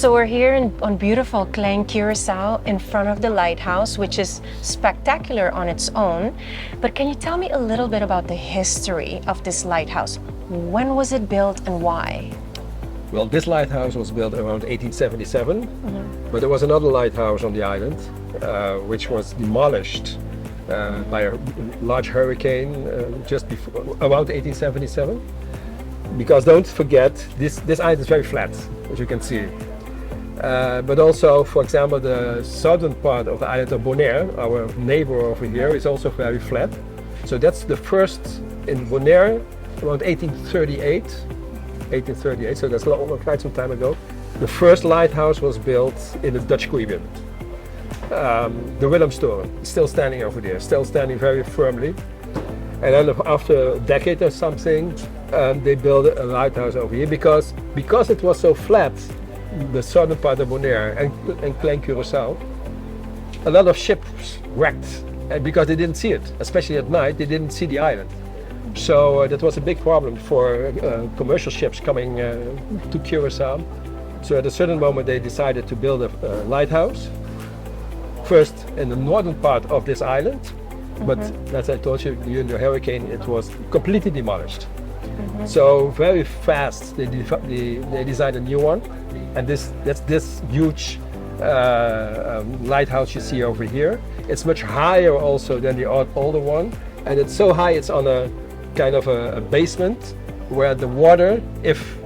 So we're here on beautiful Klein Curaçao in front of the lighthouse, which is spectacular on its own. But can you tell me a little bit about the history of this lighthouse? When was it built and why? Well, this lighthouse was built around 1877, but there was another lighthouse on the island, which was demolished by a large hurricane just before, around 1877. Because don't forget, this island is very flat, as you can see. But also, for example, the southern part of the island of Bonaire, our neighbor over here, is also very flat. So that's the first in Bonaire, around 1838, so that's quite some time ago. The first lighthouse was built in the Dutch Caribbean. The Willemstoren, still standing over there, still standing very firmly. And then after a decade or something, they built a lighthouse over here because it was so flat, the southern part of Bonaire and Klein Curaçao, a lot of ships wrecked, and because they didn't see it, especially at night, they didn't see the island. So that was a big problem for commercial ships coming to Curaçao. So at a certain moment they decided to build a lighthouse, first in the northern part of this island, but as I told you, during the hurricane it was completely demolished. So very fast they designed a new one, and that's this huge lighthouse you see over here. It's much higher also than the older one, and it's so high it's on a kind of a basement where the water, if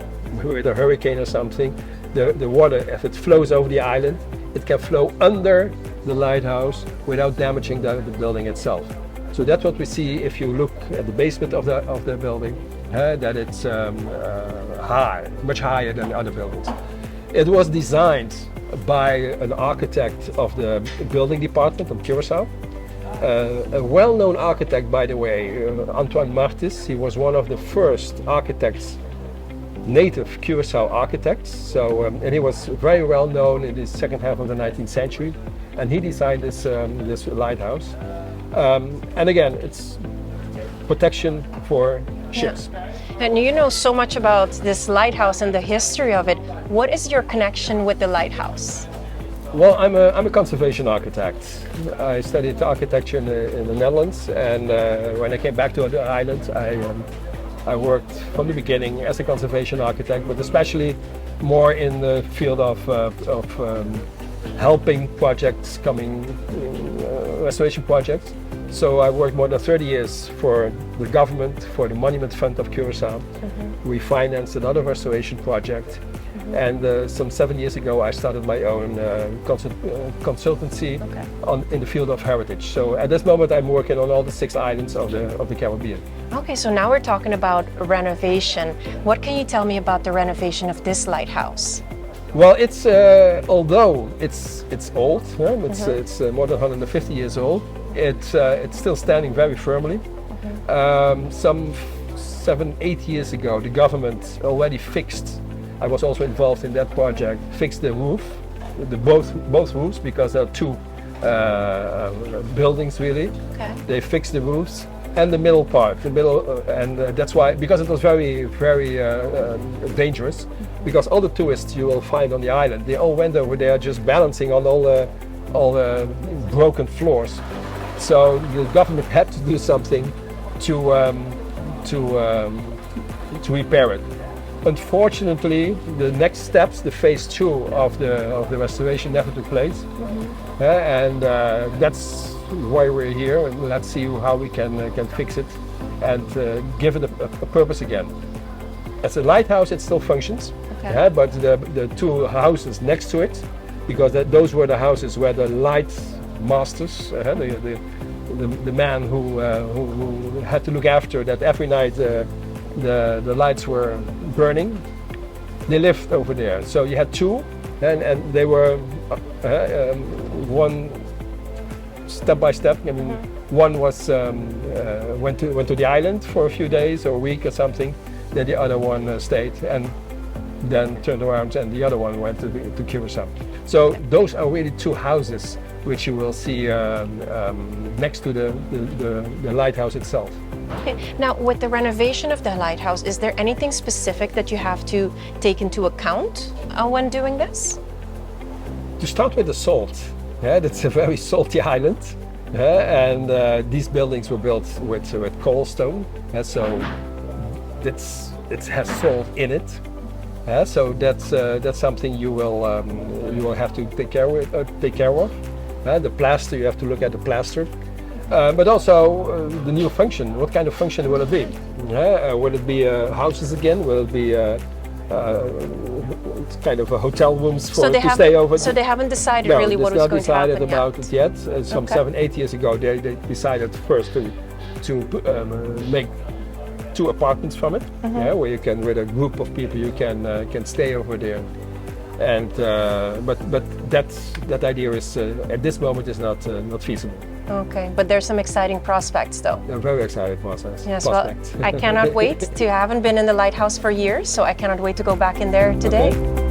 with a hurricane or something, the water, if it flows over the island, it can flow under the lighthouse without damaging the building itself. So that's what we see if you look at the basement of the building, that it's high, much higher than other buildings. It was designed by an architect of the building department of Curaçao. A well-known architect, by the way, Antoine Martis. He was one of the first architects, native Curaçao architects. So, and he was very well known in the second half of the 19th century. And he designed this lighthouse. And again, it's protection for ships. Yeah. And you know so much about this lighthouse and the history of it. What is your connection with the lighthouse? Well, I'm a conservation architect. I studied architecture in the Netherlands, and when I came back to the island, I worked from the beginning as a conservation architect, but especially more in the field of helping projects restoration projects. So I worked more than 30 years for the government, for the Monument Fund of Curaçao. We financed another restoration project. And some 7 years ago, I started my own consultancy in the field of heritage. So at this moment, I'm working on all the 6 islands of the Caribbean. Okay, so now we're talking about renovation. What can you tell me about the renovation of this lighthouse? Well, it's although it's old, it's more than 150 years old. It's still standing very firmly. Some 7-8 years ago, the government already fixed. I was also involved in that project. Fixed the roof, both roofs, because there are 2 buildings really. Okay. They fixed the roofs and the middle part, and that's why, because it was very, very dangerous. Because all the tourists you will find on the island, they all went over there just balancing on all the broken floors. So the government had to do something to repair it. Unfortunately, the next steps, the phase 2 of the restoration, never took place, and that's why we're here. And let's see how we can fix it and give it a purpose again. As a lighthouse, it still functions, but the 2 houses next to it, because those were the houses where the light masters, the man who had to look after that every night the lights were burning, they lived over there. So you had 2, and they were one step by step. I mean, one was went to the island for a few days or a week or something. Then the other one stayed and then turned around, and the other one went to Curaçao. So those are really 2 houses which you will see next to the lighthouse itself. Okay. Now, with the renovation of the lighthouse, is there anything specific that you have to take into account when doing this? To start with the salt, that's a very salty island, and these buildings were built with cobblestone, so it has salt in it. So that's something you will have to take care of. The plaster, you have to look at the plaster, but also the new function. What kind of function will it be? Will it be houses again? Will it be kind of a hotel rooms to stay over? So they haven't decided really what was going to happen. No, it's not decided about it yet. Some 7-8 years ago, they decided first to make 2 apartments from it, where you can, with a group of people, you can stay over there. And but that idea is at this moment is not feasible. Okay, but there's some exciting prospects, though. A very exciting process. Yes, well, I cannot wait to. I haven't been in the lighthouse for years, so I cannot wait to go back in there today. Okay.